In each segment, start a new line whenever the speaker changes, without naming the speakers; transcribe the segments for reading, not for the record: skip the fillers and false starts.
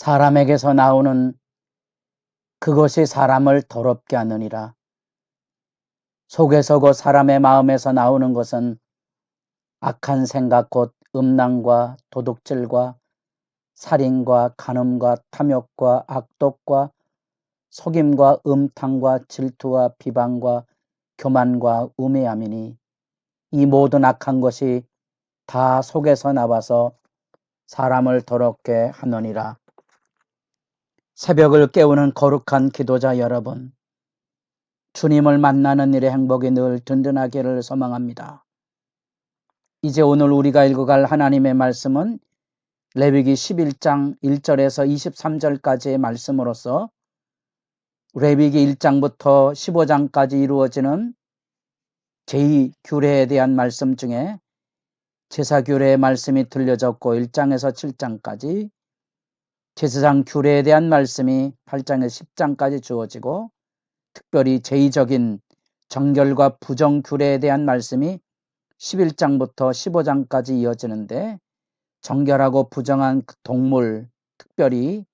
사람에게서 나오는 그것이 사람을 더럽게 하느니라. 속에서 곧 사람의 마음에서 나오는 것은 악한 생각 곧 음란과 도둑질과 살인과 간음과 탐욕과 악독과 속임과 음탕과 질투와 비방과 교만과 우매함이니 이 모든 악한 것이 다 속에서 나와서 사람을 더럽게 하느니라. 새벽을 깨우는 거룩한 기도자 여러분, 주님을 만나는 일의 행복이 늘 든든하기를 소망합니다. 이제 오늘 우리가 읽어갈 하나님의 말씀은 레위기 11장 1절에서 23절까지의 말씀으로서 레위기 1장부터 15장까지 이루어지는 제2규례에 대한 말씀 중에 제사규례의 말씀이 들려졌고 1장에서 7장까지 제사장 규례에 대한 말씀이 8장에서 10장까지 주어지고 특별히 제2적인 정결과 부정 규례에 대한 말씀이 11장부터 15장까지 이어지는데 정결하고 부정한 동물, 특별히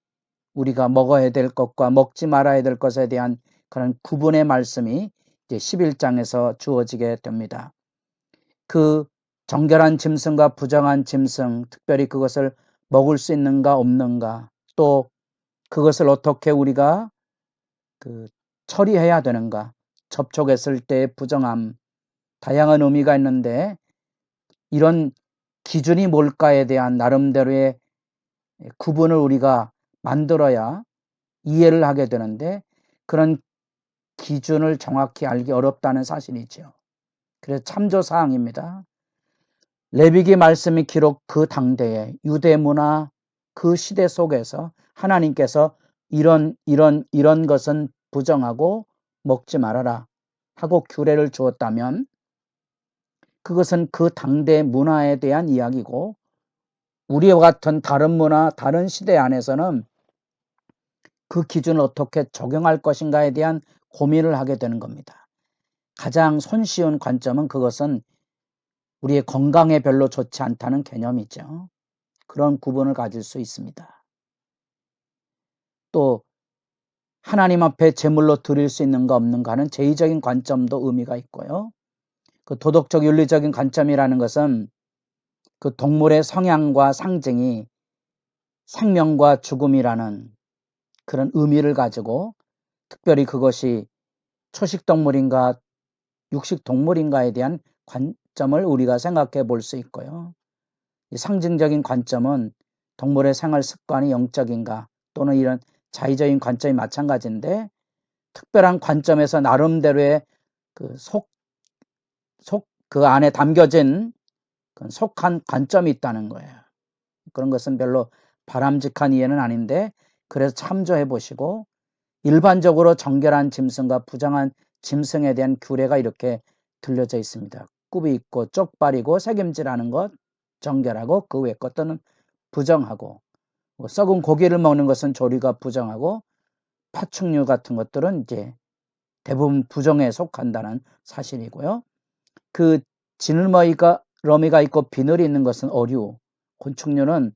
우리가 먹어야 될 것과 먹지 말아야 될 것에 대한 그런 구분의 말씀이 이제 11장에서 주어지게 됩니다. 그 정결한 짐승과 부정한 짐승, 특별히 그것을 먹을 수 있는가 없는가, 또 그것을 어떻게 우리가 처리해야 되는가, 접촉했을 때의 부정함, 다양한 의미가 있는데 이런 기준이 뭘까에 대한 나름대로의 구분을 우리가 만들어야 이해를 하게 되는데 그런 기준을 정확히 알기 어렵다는 사실이죠. 그래서 참조사항입니다. 레위기 말씀이 기록 그 당대에 유대 문화 그 시대 속에서 하나님께서 이런 것은 부정하고 먹지 말아라 하고 규례를 주었다면 그것은 그 당대 문화에 대한 이야기고 우리와 같은 다른 문화, 다른 시대 안에서는 그 기준을 어떻게 적용할 것인가에 대한 고민을 하게 되는 겁니다. 가장 손쉬운 관점은 그것은 우리의 건강에 별로 좋지 않다는 개념이죠. 그런 구분을 가질 수 있습니다. 또 하나님 앞에 제물로 드릴 수 있는가 없는가는 제의적인 관점도 의미가 있고요. 그 도덕적 윤리적인 관점이라는 것은 그 동물의 성향과 상징이 생명과 죽음이라는 그런 의미를 가지고 특별히 그것이 초식동물인가 육식동물인가에 대한 관점을 우리가 생각해 볼 수 있고요. 상징적인 관점은 동물의 생활 습관이 영적인가 또는 이런 자의적인 관점이 마찬가지인데 특별한 관점에서 나름대로의 그 안에 담겨진 속한 관점이 있다는 거예요. 그런 것은 별로 바람직한 이해는 아닌데 그래서 참조해 보시고 일반적으로 정결한 짐승과 부정한 짐승에 대한 규례가 이렇게 들려져 있습니다. 굽이 있고 쪽발이고 새김질하는 것 정결하고 그 외 것들은 부정하고 썩은 고기를 먹는 것은 조리가 부정하고 파충류 같은 것들은 이제 대부분 부정에 속한다는 사실이고요. 그 지느러미가 있고 비늘이 있는 것은 어류, 곤충류는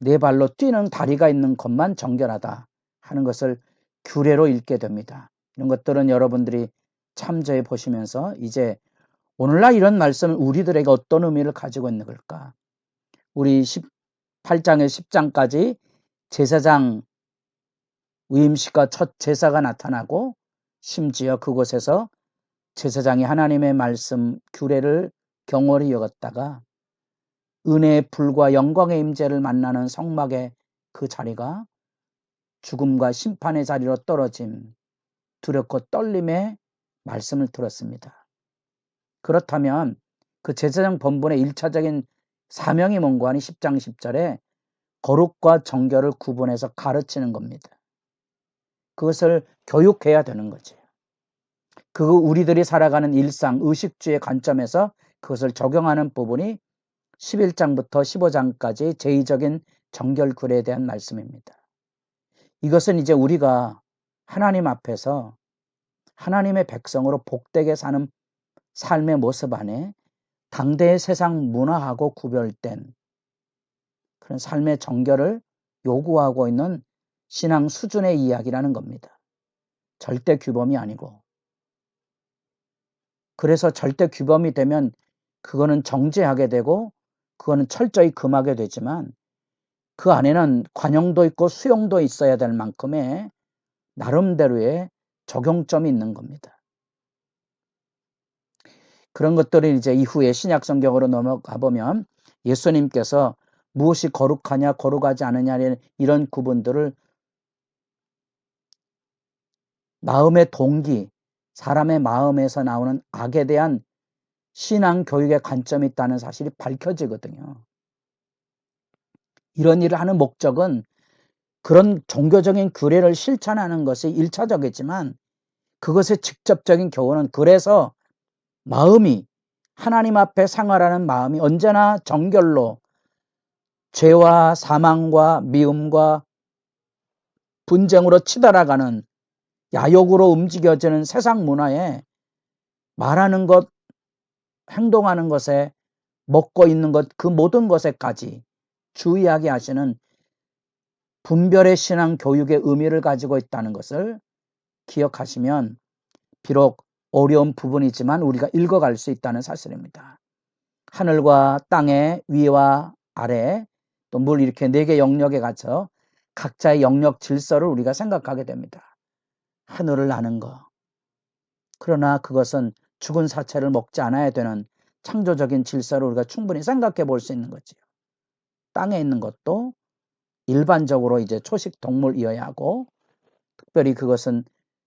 네 발로 뛰는 다리가 있는 것만 정결하다 하는 것을 규례로 읽게 됩니다. 이런 것들은 여러분들이 참조해 보시면서 이제 오늘날 이런 말씀은 우리들에게 어떤 의미를 가지고 있는 걸까? 우리 18장에 10장까지 제사장 위임식과 첫 제사가 나타나고 심지어 그곳에서 제사장이 하나님의 말씀 규례를 경홀히 여겼다가 은혜의 불과 영광의 임재를 만나는 성막의 그 자리가 죽음과 심판의 자리로 떨어짐, 두렵고 떨림의 말씀을 들었습니다. 그렇다면 그 제사장 본분의 1차적인 사명이 뭔가 하니 10장 10절에 거룩과 정결을 구분해서 가르치는 겁니다. 그것을 교육해야 되는 거죠. 그 우리들이 살아가는 일상, 의식주의 관점에서 그것을 적용하는 부분이 11장부터 15장까지 제2적인 정결규례에 대한 말씀입니다. 이것은 이제 우리가 하나님 앞에서 하나님의 백성으로 복되게 사는 삶의 모습 안에 당대의 세상 문화하고 구별된 그런 삶의 정결을 요구하고 있는 신앙 수준의 이야기라는 겁니다. 절대 규범이 아니고. 그래서 절대 규범이 되면 그거는 정죄하게 되고 그거는 철저히 금하게 되지만 그 안에는 관용도 있고 수용도 있어야 될 만큼의 나름대로의 적용점이 있는 겁니다. 그런 것들을 이제 이후에 신약 성경으로 넘어가 보면 예수님께서 무엇이 거룩하냐 거룩하지 않느냐는 이런 구분들을 마음의 동기, 사람의 마음에서 나오는 악에 대한 신앙 교육의 관점이 있다는 사실이 밝혀지거든요. 이런 일을 하는 목적은 그런 종교적인 규례를 실천하는 것이 1차적이지만 그것의 직접적인 교훈은 그래서 마음이 하나님 앞에 생활하는 마음이 언제나 정결로 죄와 사망과 미움과 분쟁으로 치달아가는 야욕으로 움직여지는 세상 문화에 말하는 것, 행동하는 것에 먹고 있는 것, 그 모든 것에까지 주의하게 하시는 분별의 신앙 교육의 의미를 가지고 있다는 것을 기억하시면 비록 어려운 부분이지만 우리가 읽어갈 수 있다는 사실입니다. 하늘과 땅의 위와 아래 또 물 이렇게 4개 영역에 갇혀 각자의 영역 질서를 우리가 생각하게 됩니다. 하늘을 나는 것. 그러나 그것은 죽은 사체를 먹지 않아야 되는 창조적인 질서를 우리가 충분히 생각해 볼 수 있는 거지요. 땅에 있는 것도 일반적으로 이제 초식 동물이어야 하고 특별히 그것은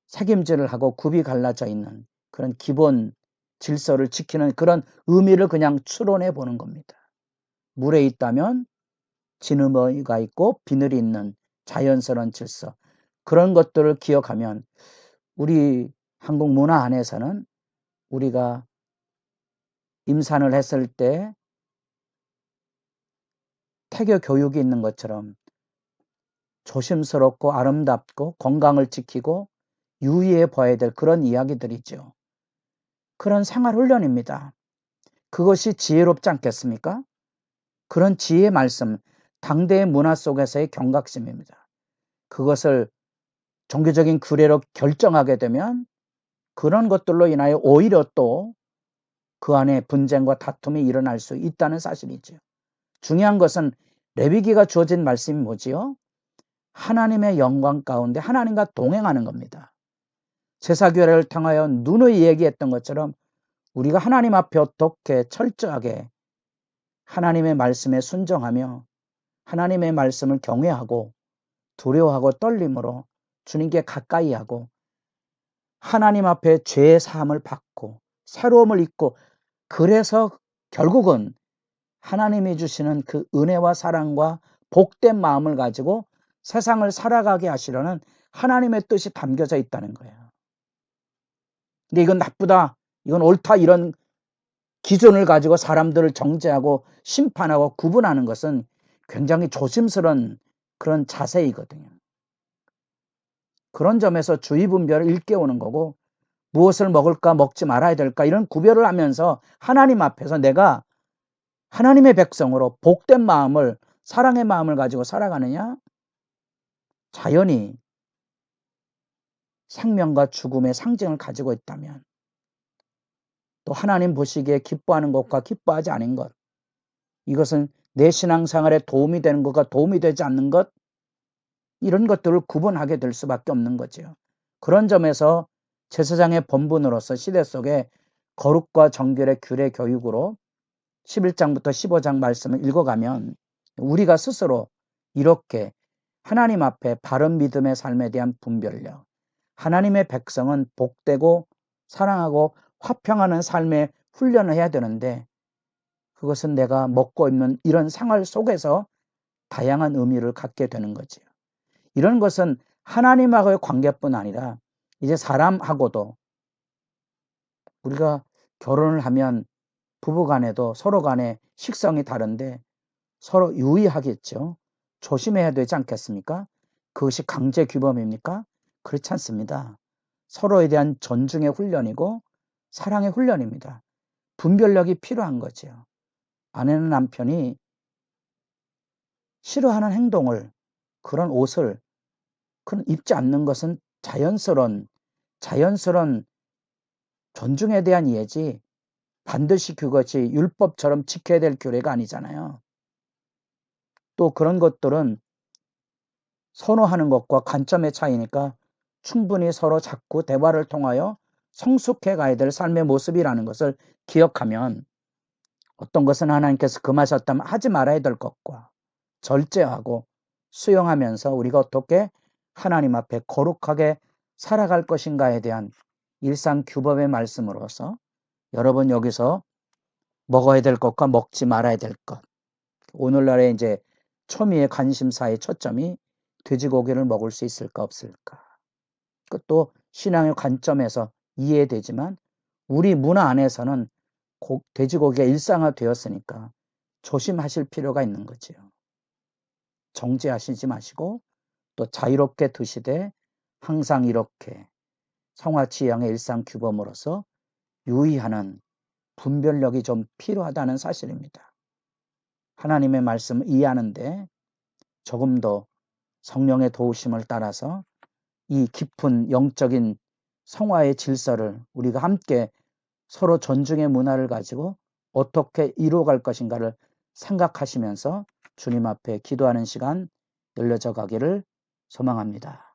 책임질을 하고 굽이 갈라져 있는 그런 기본 질서를 지키는 그런 의미를 그냥 추론해 보는 겁니다. 물에 있다면 진흙가 있고 비늘이 있는 자연스러운 질서 그런 것들을 기억하면 우리 한국 문화 안에서는 우리가 임산을 했을 때 태교 교육이 있는 것처럼 조심스럽고 아름답고 건강을 지키고 유의해 봐야 될 그런 이야기들이죠. 그런 생활 훈련입니다. 그것이 지혜롭지 않겠습니까? 그런 지혜의 말씀, 당대의 문화 속에서의 경각심입니다. 그것을 종교적인 규례로 결정하게 되면 그런 것들로 인하여 오히려 또 그 안에 분쟁과 다툼이 일어날 수 있다는 사실이죠. 중요한 것은 레위기가 주어진 말씀이 뭐지요? 하나님의 영광 가운데 하나님과 동행하는 겁니다. 제사교회를 통하여 누누이 얘기했던 것처럼 우리가 하나님 앞에 어떻게 철저하게 하나님의 말씀에 순종하며 하나님의 말씀을 경외하고 두려워하고 떨림으로 주님께 가까이 하고 하나님 앞에 죄의 사함을 받고 새로움을 입고 그래서 결국은 하나님이 주시는 그 은혜와 사랑과 복된 마음을 가지고 세상을 살아가게 하시려는 하나님의 뜻이 담겨져 있다는 거예요. 근데 이건 나쁘다, 이건 옳다 이런 기준을 가지고 사람들을 정죄하고 심판하고 구분하는 것은 굉장히 조심스러운 그런 자세이거든요. 그런 점에서 주의 분별을 일깨우는 거고 무엇을 먹을까 먹지 말아야 될까 이런 구별을 하면서 하나님 앞에서 내가 하나님의 백성으로 복된 마음을 사랑의 마음을 가지고 살아가느냐? 자연히 생명과 죽음의 상징을 가지고 있다면 또 하나님 보시기에 기뻐하는 것과 기뻐하지 않은 것 이것은 내 신앙생활에 도움이 되는 것과 도움이 되지 않는 것 이런 것들을 구분하게 될 수밖에 없는 거죠. 그런 점에서 제사장의 본분으로서 시대 속에 거룩과 정결의 규례 교육으로 11장부터 15장 말씀을 읽어가면 우리가 스스로 이렇게 하나님 앞에 바른 믿음의 삶에 대한 분별력, 하나님의 백성은 복되고 사랑하고 화평하는 삶의 훈련을 해야 되는데 그것은 내가 먹고 있는 이런 생활 속에서 다양한 의미를 갖게 되는 거죠. 이런 것은 하나님하고의 관계뿐 아니라 이제 사람하고도 우리가 결혼을 하면 부부 간에도 서로 간에 식성이 다른데 서로 유의하겠죠. 조심해야 되지 않겠습니까? 그것이 강제 규범입니까? 그렇지 않습니다. 서로에 대한 존중의 훈련이고 사랑의 훈련입니다. 분별력이 필요한 거죠. 아내는 남편이 싫어하는 행동을 그런 옷을 입지 않는 것은 자연스러운 존중에 대한 이해지 반드시 그것이 율법처럼 지켜야 될 규례가 아니잖아요. 또 그런 것들은 선호하는 것과 관점의 차이니까 충분히 서로 자꾸 대화를 통하여 성숙해 가야 될 삶의 모습이라는 것을 기억하면 어떤 것은 하나님께서 금하셨다면 하지 말아야 될 것과 절제하고 수용하면서 우리가 어떻게 하나님 앞에 거룩하게 살아갈 것인가에 대한 일상 규범의 말씀으로서 여러분 여기서 먹어야 될 것과 먹지 말아야 될 것, 오늘날의 이제 초미의 관심사의 초점이 돼지고기를 먹을 수 있을까 없을까, 또 신앙의 관점에서 이해되지만 우리 문화 안에서는 돼지고기가 일상화되었으니까 조심하실 필요가 있는 거지요. 정죄하시지 마시고 또 자유롭게 드시되 항상 이렇게 성화취양의 일상 규범으로서 유의하는 분별력이 좀 필요하다는 사실입니다. 하나님의 말씀을 이해하는데 조금 더 성령의 도우심을 따라서 이 깊은 영적인 성화의 질서를 우리가 함께 서로 존중의 문화를 가지고 어떻게 이루어갈 것인가를 생각하시면서 주님 앞에 기도하는 시간 열려져 가기를 소망합니다.